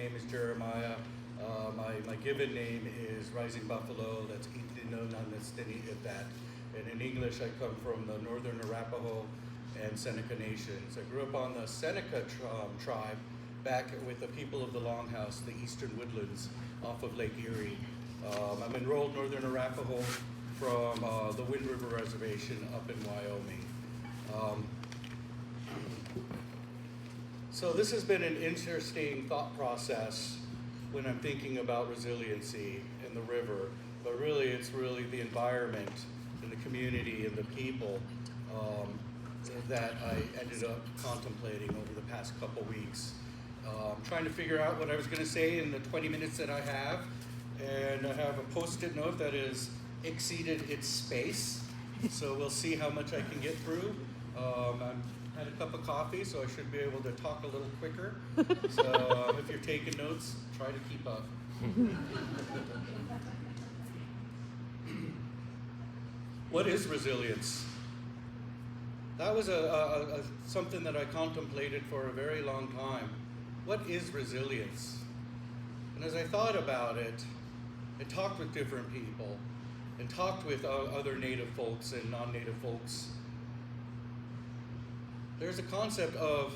name is Jeremiah. My given name is RisingBuffalo. That's Itino Nanestini Itat. And in English, I come from the Northern Arapaho and Seneca nations. I grew up on the Seneca tribe back with the people of the Longhouse, the Eastern Woodlands off of Lake Erie. I'm enrolled Northern Arapaho from the Wind River Reservation up in Wyoming. So this has been an interesting thought process when I'm thinking about resiliency in the river, but really it's really the environment and the community and the people that I ended up contemplating over the past couple weeks. Trying to figure out what I was going to say in the 20 minutes that I have, and I have a post-it note that has exceeded its space, so we'll see how much I can get through. I had a cup of coffee, so I should be able to talk a little quicker. So if you're taking notes, try to keep up. What is resilience? That was something that I contemplated for a very long time. What is resilience? And as I thought about it, I talked with different people and talked with other Native folks and non-Native folks. There's a concept of,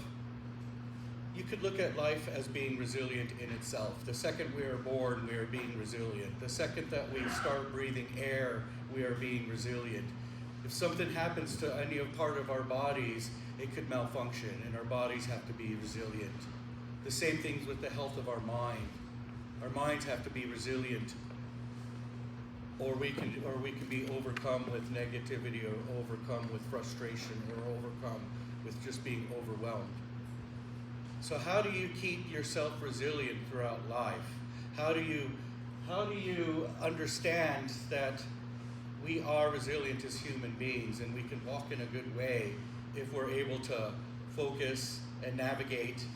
you could look at life as being resilient in itself. The second we are born, we are being resilient. The second that we start breathing air, we are being resilient. If something happens to any part of our bodies, it could malfunction, and our bodies have to be resilient. The same things with the health of our mind. Our minds have to be resilient, or we can be overcome with negativity, or overcome with frustration, or overcome with just being overwhelmed. So how do you keep yourself resilient throughout life? How do you understand that we are resilient as human beings, and we can walk in a good way if we're able to focus and navigate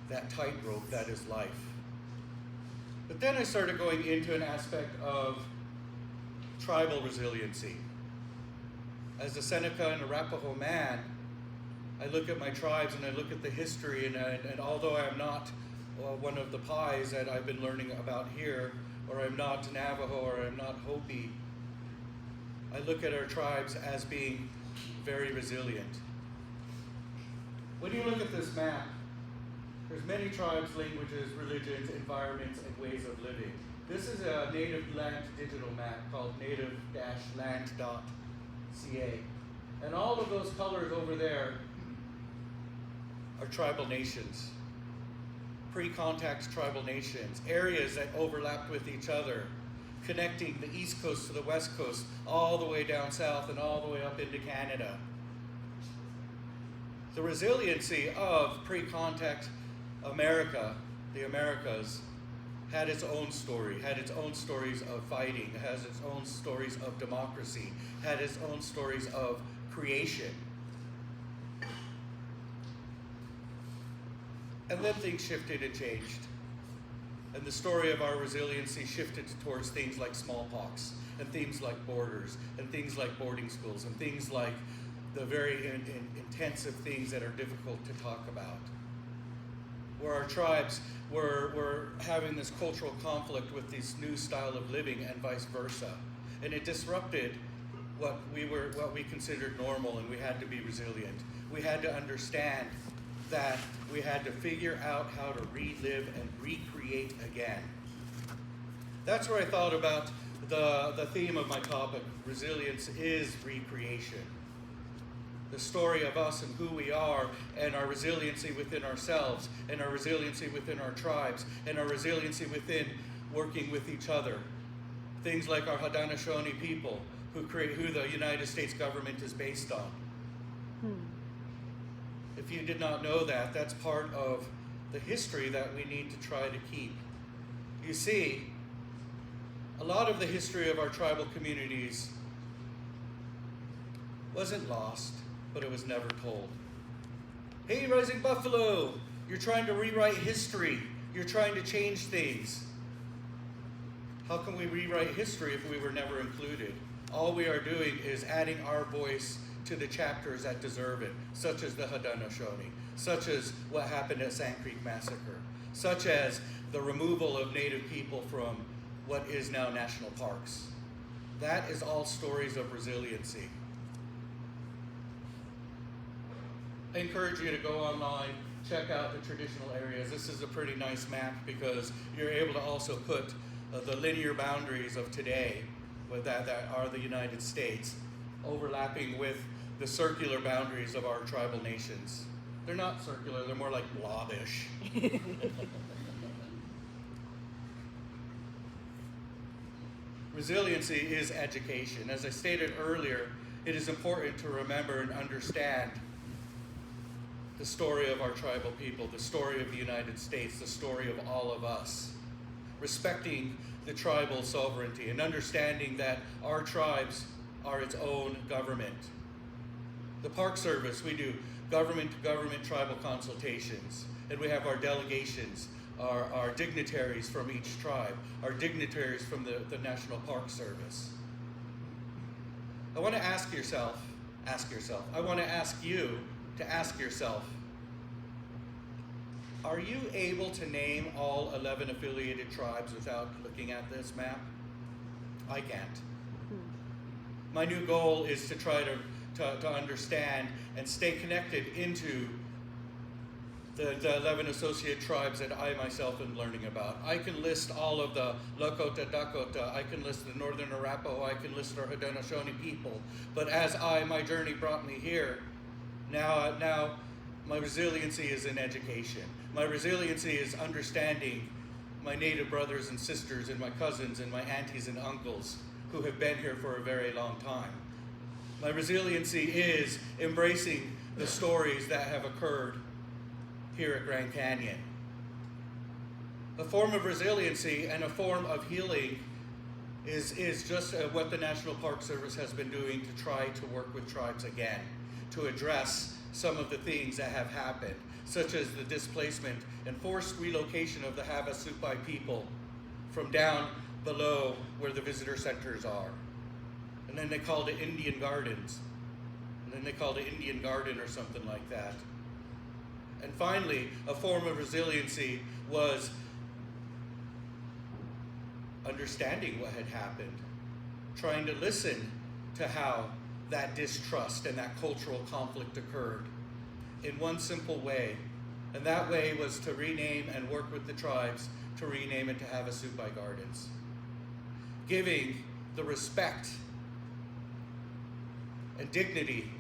that tightrope that is life? But then I started going into an aspect of tribal resiliency. As a Seneca and Arapaho man, I look at my tribes and I look at the history, and although I'm not one of the pies that I've been learning about here, or I'm not Navajo, or I'm not Hopi, I look at our tribes as being very resilient. When you look at this map, there's many tribes, languages, religions, environments, and ways of living. This is a native land digital map called native-land.ca. And all of those colors over there are tribal nations, pre-contact tribal nations, areas that overlapped with each other, connecting the East Coast to the West Coast, all the way down south and all the way up into Canada. The resiliency of pre-contact America, the Americas, had its own story, had its own stories of fighting, has its own stories of democracy, had its own stories of creation. And then things shifted and changed. And the story of our resiliency shifted towards things like smallpox, and things like borders, and things like boarding schools, and things like the very intensive things that are difficult to talk about. Where our tribes were having this cultural conflict with this new style of living, and vice versa. And it disrupted what we considered normal, and we had to be resilient. We had to understand that we had to figure out how to relive and recreate again. That's where I thought about the theme of my topic. Resilience is recreation. The story of us and who we are, and our resiliency within ourselves, and our resiliency within our tribes, and our resiliency within working with each other. Things like our Haudenosaunee people, who the United States government is based on. If you did not know that, that's part of the history that we need to try to keep. You see, a lot of the history of our tribal communities wasn't lost, but it was never told. Hey, RisingBuffalo, you're trying to rewrite history. You're trying to change things. How can we rewrite history if we were never included? All we are doing is adding our voice to the chapters that deserve it, such as the Haudenosaunee, such as what happened at Sand Creek Massacre, such as the removal of Native people from what is now national parks. That is all stories of resiliency. I encourage you to go online, check out the traditional areas. This is a pretty nice map because you're able to also put the linear boundaries of today that are the United States overlapping with the circular boundaries of our tribal nations. They're not circular, they're more like blobbish. Resiliency is education. As I stated earlier, it is important to remember and understand the story of our tribal people, the story of the United States, the story of all of us. Respecting the tribal sovereignty and understanding that our tribes are its own government. The Park Service, we do government-to-government tribal consultations, and we have our delegations, our dignitaries from each tribe, our dignitaries from the National Park Service. I want to ask yourself, I want to ask you to ask yourself, are you able to name all 11 affiliated tribes without looking at this map? I can't. My new goal is to try to understand and stay connected into the 11 associate tribes that I myself am learning about. I can list all of the Lakota, Dakota, I can list the Northern Arapaho, I can list our Haudenosaunee people. But as my journey brought me here, now my resiliency is in education. My resiliency is understanding my Native brothers and sisters and my cousins and my aunties and uncles who have been here for a very long time. My resiliency is embracing the stories that have occurred here at Grand Canyon. A form of resiliency and a form of healing is just what the National Park Service has been doing to try to work with tribes again, to address some of the things that have happened, such as the displacement and forced relocation of the Havasupai people from down below where the visitor centers are. And then they called it Indian Gardens. And then they called it Indian Garden or something like that. And finally, a form of resiliency was understanding what had happened, trying to listen to how that distrust and that cultural conflict occurred in one simple way. And that way was to rename and work with the tribes to rename it to Havasupai Gardens, giving the respect and dignity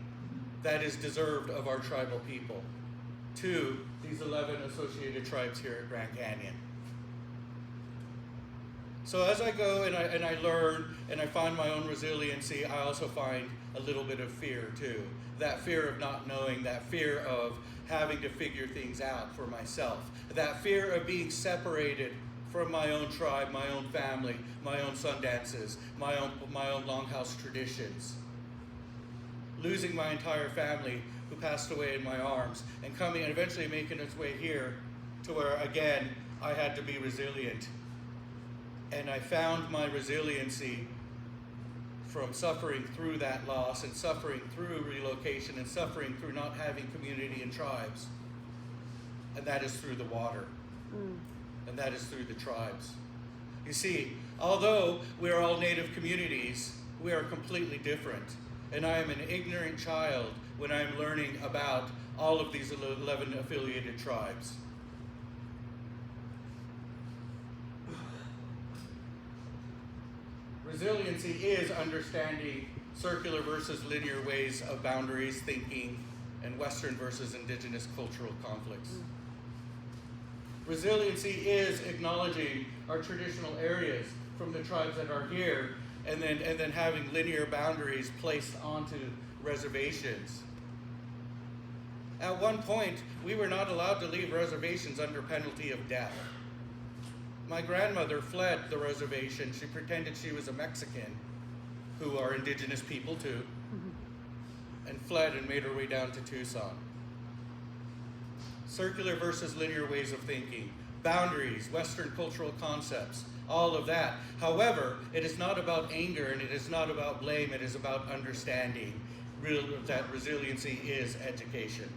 that is deserved of our tribal people to these 11 associated tribes here at Grand Canyon. So as I go and I learn and I find my own resiliency, I also find a little bit of fear too. That fear of not knowing, that fear of having to figure things out for myself, that fear of being separated from my own tribe, my own family, my own sun dances, my own longhouse traditions. Losing my entire family who passed away in my arms and coming and eventually making its way here to where, again, I had to be resilient. And I found my resiliency from suffering through that loss and suffering through relocation and suffering through not having community and tribes. And that is through the water. And that is through the tribes. You see, although we are all Native communities, we are completely different. And I am an ignorant child when I am learning about all of these 11 affiliated tribes. Resiliency is understanding circular versus linear ways of boundaries thinking and Western versus indigenous cultural conflicts. Resiliency is acknowledging our traditional areas from the tribes that are here and then having linear boundaries placed onto reservations. At one point, we were not allowed to leave reservations under penalty of death. My grandmother fled the reservation. She pretended she was a Mexican, who are indigenous people too, and fled and made her way down to Tucson. Circular versus linear ways of thinking, boundaries, Western cultural concepts, all of that. However, it is not about anger and it is not about blame, it is about understanding that resiliency is education.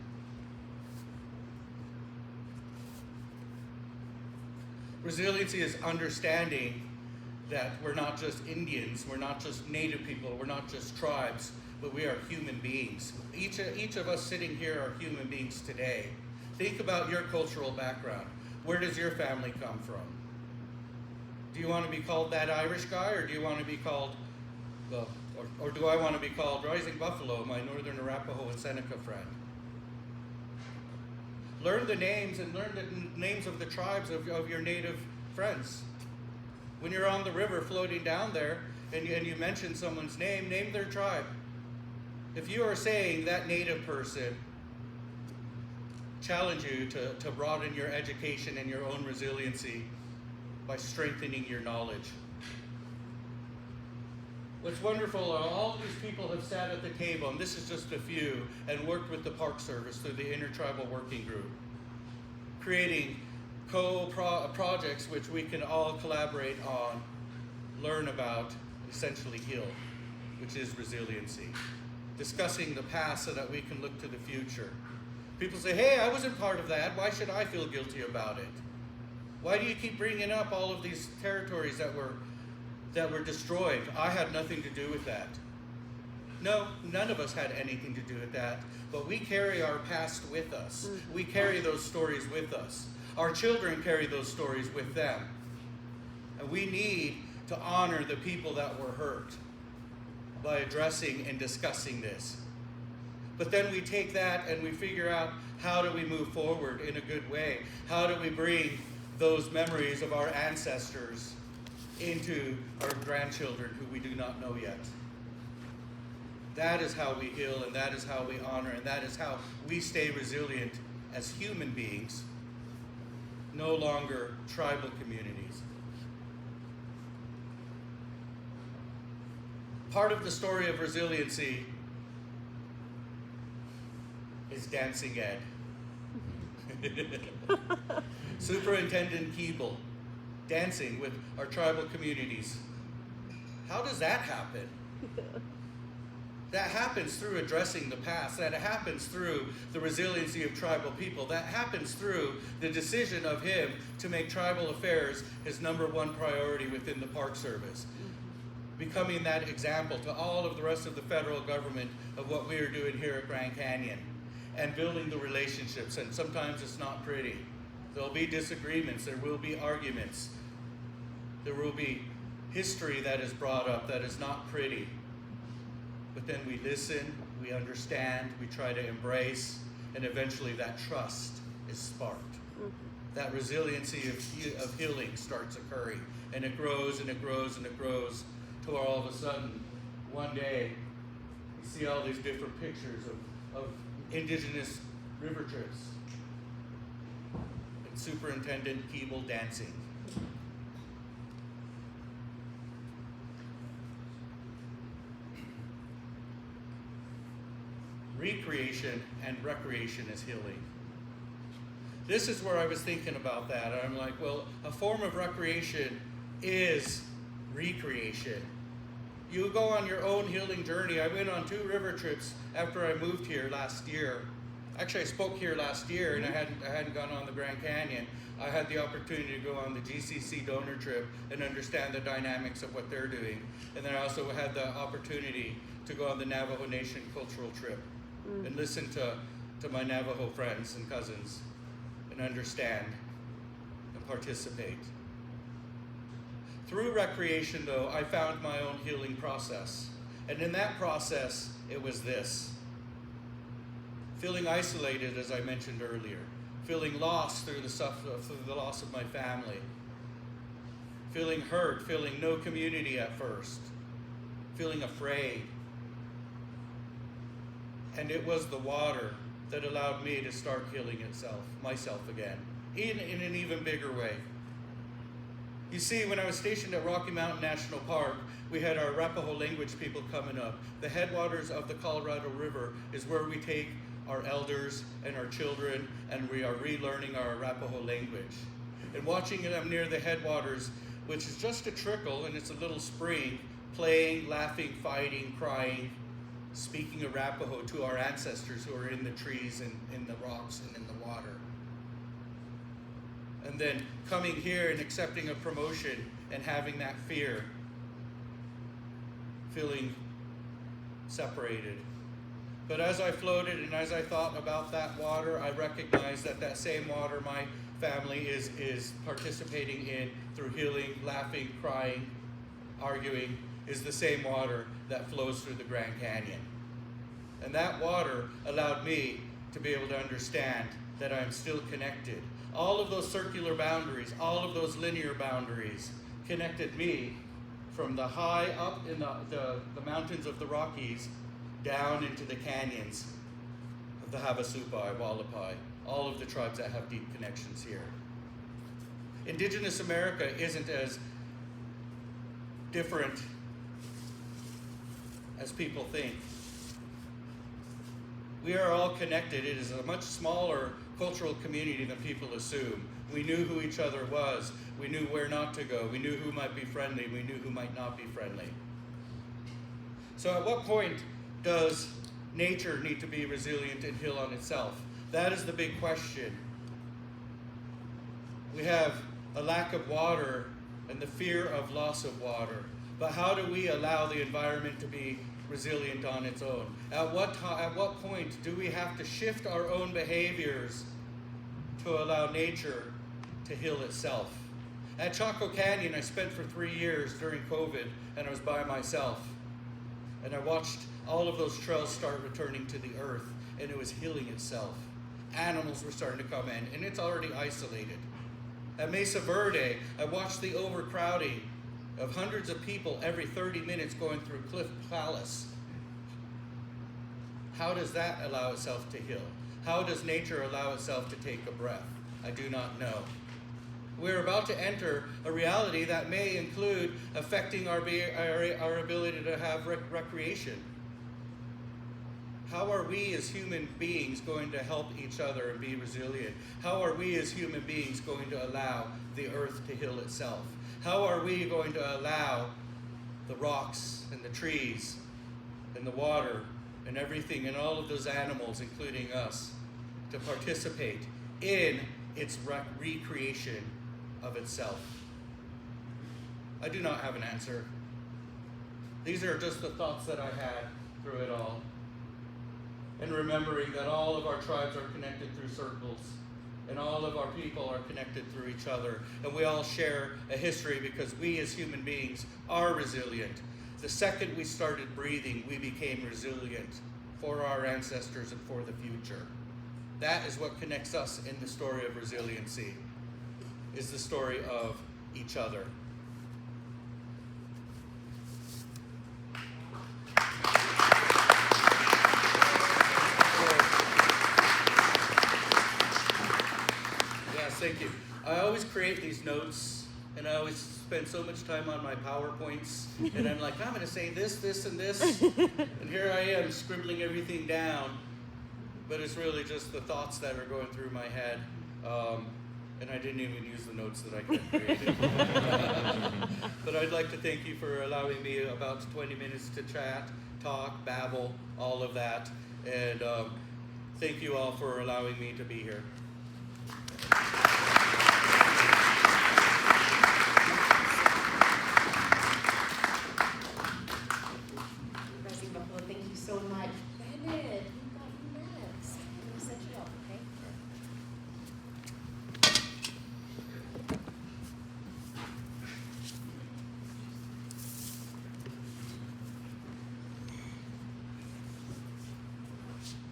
Resiliency is understanding that we're not just Indians, we're not just Native people, we're not just tribes, but we are human beings. Each of us sitting here are human beings today. Think about your cultural background. Where does your family come from? Do you want to be called that Irish guy, or do you want to be called, well, or do I want to be called RisingBuffalo, my Northern Arapaho and Seneca friend? Learn the names and learn the names of the tribes of your native friends. When you're on the river floating down there and you mention someone's name, name their tribe. If you are saying that native person, challenge you to broaden your education and your own resiliency by strengthening your knowledge. What's wonderful are all these people have sat at the table, and this is just a few, and worked with the Park Service through the Intertribal Working Group, creating projects which we can all collaborate on, learn about, essentially heal, which is resiliency. Discussing the past so that we can look to the future. People say, hey, I wasn't part of that. Why should I feel guilty about it? Why do you keep bringing up all of these territories that were destroyed? I had nothing to do with that. No, none of us had anything to do with that, but we carry our past with us. We carry those stories with us. Our children carry those stories with them. And we need to honor the people that were hurt by addressing and discussing this. But then we take that and we figure out, how do we move forward in a good way? How do we bring those memories of our ancestors into our grandchildren who we do not know yet? That is how we heal, and that is how we honor, and that is how we stay resilient as human beings, no longer tribal communities. Part of the story of resiliency is Dancing Ed. Superintendent Keeble, dancing with our tribal communities. How does that happen? That happens through addressing the past. That happens through the resiliency of tribal people. That happens through the decision of him to make tribal affairs his number one priority within the Park Service. Becoming that example to all of the rest of the federal government of what we are doing here at Grand Canyon. And building the relationships. And sometimes it's not pretty. There'll be disagreements. There will be arguments. There will be history that is brought up that is not pretty. But then we listen, we understand, we try to embrace, and eventually that trust is sparked. That resiliency of healing starts occurring, and it grows and it grows and it grows, till all of a sudden, one day, you see all these different pictures of Indigenous river trips, and Superintendent Keeble dancing. Recreation and recreation is healing. This is where I was thinking about that. I'm like, well, a form of recreation is recreation. You go on your own healing journey. I went on 2 river trips after I moved here last year. Actually, I spoke here last year, and I hadn't gone on the Grand Canyon. I had the opportunity to go on the GCC donor trip and understand the dynamics of what they're doing. And then I also had the opportunity to go on the Navajo Nation cultural trip and listen to my Navajo friends and cousins and understand and participate. Through recreation, though, I found my own healing process. And in that process, it was this. Feeling isolated, as I mentioned earlier. Feeling lost through the loss of my family. Feeling hurt, feeling no community at first. Feeling afraid. And it was the water that allowed me to start healing myself again, in an even bigger way. You see, when I was stationed at Rocky Mountain National Park, we had our Arapaho language people coming up. The headwaters of the Colorado River is where we take our elders and our children, and we are relearning our Arapaho language. And watching them near the headwaters, which is just a trickle, and it's a little spring, playing, laughing, fighting, crying, speaking Arapaho to our ancestors who are in the trees and in the rocks and in the water. and then coming here and accepting a promotion and having that fear, feeling separated. But as I floated and as I thought about that water, I recognized that that same water my family is participating in through healing, laughing, crying, arguing, is the same water that flows through the Grand Canyon. And that water allowed me to be able to understand that I'm still connected. All of those circular boundaries, all of those linear boundaries connected me from the high up in the mountains of the Rockies down into the canyons of the Havasupai, Wallapai, all of the tribes that have deep connections here. Indigenous America isn't as different as people think. We are all connected. It is a much smaller cultural community than people assume. We knew who each other was. We knew where not to go. We knew who might be friendly. We knew who might not be friendly. So at what point does nature need to be resilient and heal on itself? That is the big question. We have a lack of water and the fear of loss of water. But how do we allow the environment to be resilient on its own? At what point do we have to shift our own behaviors to allow nature to heal itself? At Chaco Canyon, I spent for 3 years during COVID, and I was by myself. And I watched all of those trails start returning to the earth, and it was healing itself. Animals were starting to come in, and it's already isolated. At Mesa Verde, I watched the overcrowding of hundreds of people every 30 minutes going through Cliff Palace. How does that allow itself to heal? How does nature allow itself to take a breath? I do not know. We're about to enter a reality that may include affecting our ability to have recreation. How are we as human beings going to help each other and be resilient? How are we as human beings going to allow the earth to heal itself? How are we going to allow the rocks and the trees and the water and everything and all of those animals, including us, to participate in its recreation of itself? I do not have an answer. These are just the thoughts that I had through it all. And remembering that all of our tribes are connected through circles, and all of our people are connected through each other, and we all share a history because we as human beings are resilient. The second we started breathing, we became resilient for our ancestors and for the future. That is what connects us in the story of resiliency, is the story of each other. Thank you. I always create these notes, and I always spend so much time on my PowerPoints, and I'm like, I'm going to say this, this, and this, and here I am scribbling everything down, but it's really just the thoughts that are going through my head, and I didn't even use the notes that I could have created. But I'd like to thank you for allowing me about 20 minutes to chat, talk, babble, all of that, and thank you all for allowing me to be here.